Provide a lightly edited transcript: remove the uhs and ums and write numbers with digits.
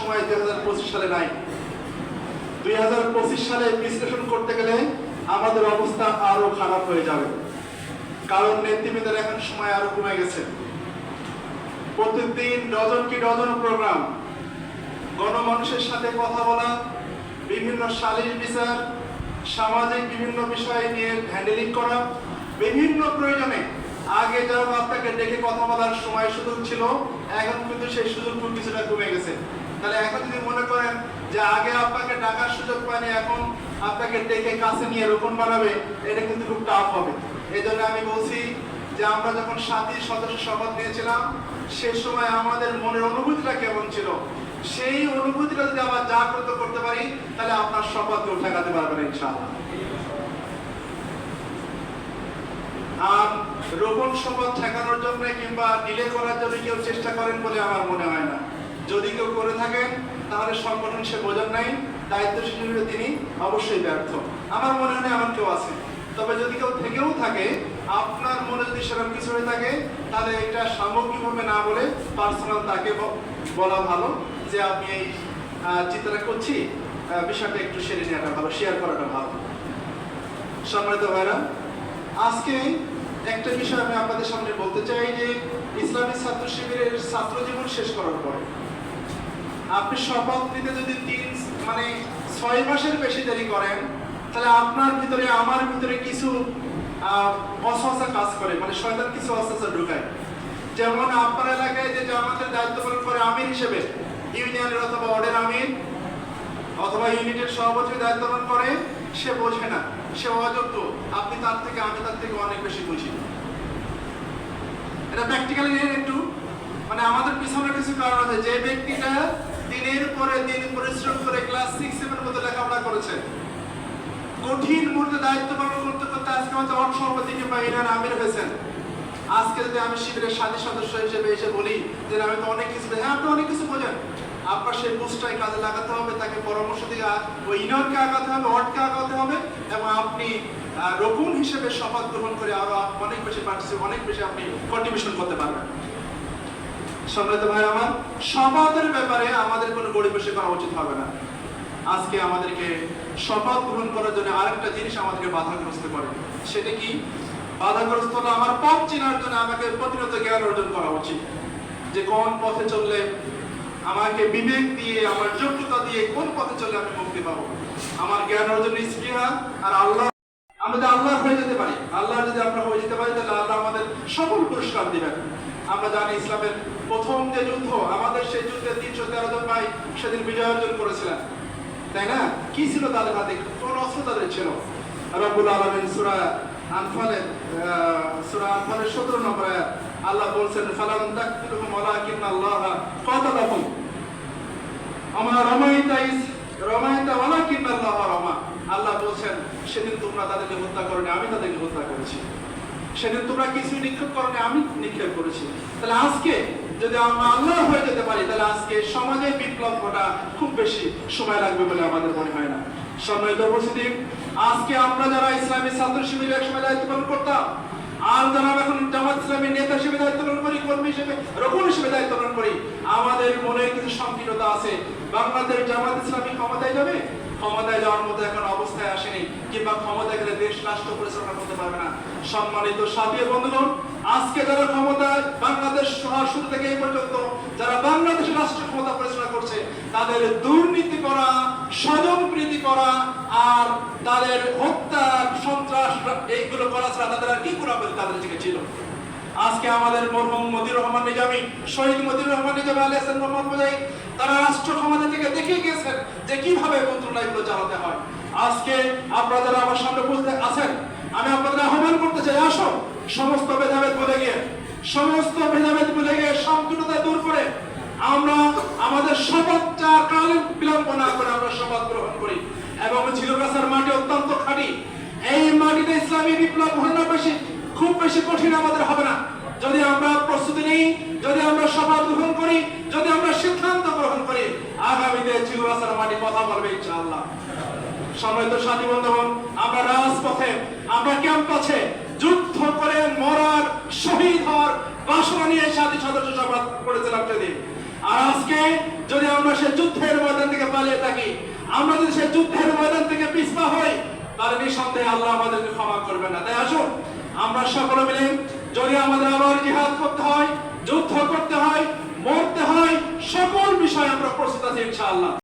সময় 2025 সালে নাই। 2025 সালে বিশ্লেষণ করতে গেলে আমাদের অবস্থা আরো খারাপ হয়ে যাবে, কারণ নেতৃবৃন্দের এখন সময় আরো কমে গেছে। প্রতিদিন ডজন কি ডজন প্রোগ্রাম, গণমানুষের সাথে কথা বলা, বিভিন্ন সালিশ বিচার, সামাজিক বিভিন্ন বিষয় নিয়ে হ্যান্ডেলিং করা, বিভিন্ন প্রয়োজনে আগে যেমন আপনাকে ডেকে কথা বলার সময় সুযোগ ছিল, এখন কিন্তু সেই সুযোগটুকু কিছুটা কমে গেছে। তাহলে এখন যদি মনে করেন যে আগে আপনাকে ডাকার সুযোগ পায়নি, এখন আপনাকে ডেকে কাছে নিয়ে রোপণ বানাবে, এটা কিন্তু খুব টাফ হবে। এই জন্য আমি বলছি যে আমরা যখন 7 সদস্য শপথ নিয়েছিলাম, সে সময় আমাদের মনের অনুভূতিটা কেমন ছিল, সেই অনুভূতিটা যদি আমরা জাগ্রত করতে পারি, তাহলে আপনার শপথকে ঠেকাতে পারবেন ইনশাআল্লাহ। আর রোপণ শপথ ঠেকানোর জন্য কিংবা ডিলে করার জন্য কেউ চেষ্টা করেন বলে আমার মনে হয় না। যদি কেউ করে থাকেন তাহলে সংগঠন সে বোঝেন নাই, দায়িত্বশীল হিসেবে তিনি অবশ্যই ব্যর্থ। আমার মনে হয় এমন কেউ আছে। তবে যদি কেউ থেকেও থাকে, আপনার মনে যদি সেরকম কিছু হয়ে থাকে, তাহলে এটা সামগ্রিকভাবে না বলে পার্সোনাল তাকে বলা ভালো যে আমি এই চিন্তাটা করছি, বিষয়টা একটু সেরে নেওয়াটা ভালো, শেয়ার করাটা ভালো। সম্মানিত ভাইরা, আজকে একটা বিষয় আমি আপনাদের সামনে বলতে চাই যে ইসলামী ছাত্র শিবিরের ছাত্র জীবন শেষ করার পরে আপনি শপথ নিতে যদি 6 মাসের বেশি দেরি করেন, তাহলে আপনার ভিতরে আমার ভিতরে কিছু অসহসা কাজ করে, শয়তান কিছু অসহসা ঢুকায়। যেমন আপনার এলাকায় যে জামাতের দায়িত্ব পালন করে আমির হিসেবে, ইউনিয়নের অথবা ওয়ার্ডের আমির অথবা ইউনিটের সভাপতি দায়িত্ব পালন করে, সে বোঝে না, সে অযোগ্য, আপনি তার থেকে আমি তার থেকে অনেক বেশি বুঝি। এটা প্র্যাকটিক্যালি একটু আমাদের পিছনে কিছু কারণ আছে। যে ব্যক্তিটা দিনের পরে দিন পরিশ্রম করে ক্লাস 6-7 মতো লেখাপড়া করেছে, কঠিন মুহূর্তে দায়িত্ব পালন করতে করতে আজকে হয়তো ওয়ার্ড সভাপতি কিংবা ইউনিয়ন আমির হয়েছেন। আজকে যদি আমি শিবিরের সাথী সদস্য হিসেবে এসে বলি যে আমি তো অনেক কিছু, হ্যাঁ আপনি অনেক কিছু বোঝেন, আপনার সেই বুঝটাই কাজে লাগাতে হবে, তাকে পরামর্শ দিয়ে ওই ইউনিয়নকে আগাতে হবে, ওয়ার্ডকে আগাতে হবে, এবং আপনি রোপণ হিসেবে শপথ গ্রহণ করে আরো অনেক বেশি অনেক বেশি আপনি কন্ট্রিবিউশন করতে পারবেন। সম্মানিত ভাই আমার, শপথের ব্যাপারে আমাদের কোনো গড়িমসি করা উচিত হবে না। আজকে আমাদেরকে শপথ গ্রহণ করার জন্য আরেকটা জিনিস আমাদেরকে বাধাগ্রস্ত করে। সেটা কি? বাধাগ্রস্ত হলো আমার পথ চেনার জন্য আমাকে প্রতিনিয়ত জ্ঞান অর্জন করা উচিত, যে কোন পথে চললে আমাকে বিবেক দিয়ে, আমার যোগ্যতা দিয়ে কোন পথে চললে আমি মুক্তি পাবো। আমার জ্ঞান অর্জনের স্পৃহা আর আল্লাহ, আমরা যদি আল্লাহ হয়ে যেতে পারি, আল্লাহ যদি আমরা হয়ে যেতে পারি, তাহলে আল্লাহ আমাদের সকল পুরস্কার দিবেন। আমরা জানি ইসলামের প্রথম যে যুদ্ধ, আমাদের সেই যুদ্ধে 313 জন ভাই সেদিন বিজয় অর্জন করেছিলেন, তাই না? কি ছিল তাদের হাতে, কোন অস্ত্র তাদের ছিল? রব্বুল আলামিন সূরা আনফালের 17 নম্বর আয়াত আল্লাহ বলছেন, ফালাম তাকতুলুহুম ওয়ালাকিন্নাল্লাহা কাতালাহুম আমা রামাইতা ওয়ালাকিন্নাল্লাহা রামা। আল্লাহ বলছেন, সেদিন তোমরা তাদেরকে হত্যা করোনি, আমি তাদেরকে হত্যা করেছি। সেদিন তোমরা কিছু নিক্ষেপ করোনি, আমি নিক্ষেপ করেছি। তাহলে আজকে যদি আমরা আল্লাহ হয়ে যেতে পারি, তাহলে আজকে সমাজে বিপ্লব ঘটা খুব বেশি সময় লাগবে বলে আমাদের মনে হয় না। সম্মানিত উপস্থিতি, আজকে আমরা যারা ইসলামী ছাত্র শিবিরে একসময় দায়িত্ব পালন করতাম, আর যারা এখন জামাত ইসলামীর নেতা হিসেবে দায়িত্ব পালন করি, কর্মী হিসেবে, রোপণ হিসেবে দায়িত্ব পালন করি, আমাদের মনে কিছু সংকীর্ণতা আছে। বাংলাদেশ জামাত ইসলামী ক্ষমতায় যাবে, ক্ষমতায় যাওয়ার মতো এখন অবস্থায় আসেনি, কিংবা ক্ষমতায় গেলে দেশ রাষ্ট্র পরিচালনা করতে পারবে না। সম্মানিত সাথী বন্ধুগণ, আজকে যারা ক্ষমতায়, বাংলাদেশ শুরু থেকে এই পর্যন্ত যারা বাংলাদেশের রাষ্ট্র ক্ষমতা পরিচালনা করছে, তাদের দুর্নীতি করা, স্বজনপ্রীতি করা, আর তাদের হত্যা, সন্ত্রাস, এইগুলো করা ছাড়া তাদের আর কি করা তাদের থেকে ছিল। আজকে আমাদের মরহুম মতিউর রহমান নিজামী, শহীদ মতিউর রহমান নিজামী আলী হাসান মোহাম্মদ মুজাহিদ, তারা রাষ্ট্র ক্ষমতা থেকে দেখে গিয়েছেন যে কিভাবে মন্ত্রণালয়গুলো চালাতে হয়। আজকে আপনারা যারা আমার সামনে বসতে আছেন, আমি আপনাদের আহ্বান করতে চাই, আসো সমস্ত ভেদাভেদ ভুলে গিয়ে, সংকীর্ণতা দূর করে আমরা আমাদের শপথটা কাল বিলম্ব না করে আমরা শপথ গ্রহণ করি। এবং ঝিলগাছার মাটি অত্যন্ত খাঁটি, এই মাটিতে ইসলামী বিপ্লব খুব বেশি কঠিন আমাদের হবে না, যদি আমরা প্রস্তুতি নিই, যদি আমরা শপথ গ্রহণ করি, যদি আমরা সিদ্ধান্ত গ্রহণ করি, আগামীতে ঝিলগাছার মাটি কথা বলবে ইনশাআল্লাহ। সম্মানিত সাথী বন্ধুগণ, আমরা রাজপথে, আমরা ক্যাম্পাসে যুদ্ধ করে মরার, শহীদ হওয়ার বাসনা নিয়ে সাথী সদস্য শপথ করেছিলাম। যদি আর আজকে যদি আমরা সেই যুদ্ধের ময়দান থেকে পালিয়ে থাকি, আমরা যদি সেই যুদ্ধের ময়দান থেকে পিছপা হই, তাহলে নিঃসন্দেহে আল্লাহ আমাদেরকে ক্ষমা করবেন না। তাই আসুন আমরা সকলে মিলে, যদি আমাদের আবার জিহাদ করতে হয়, যুদ্ধ করতে হয়, মরতে হয়, সকল বিষয়ে আমরা প্রস্তুত আছি ইনশাআল্লাহ।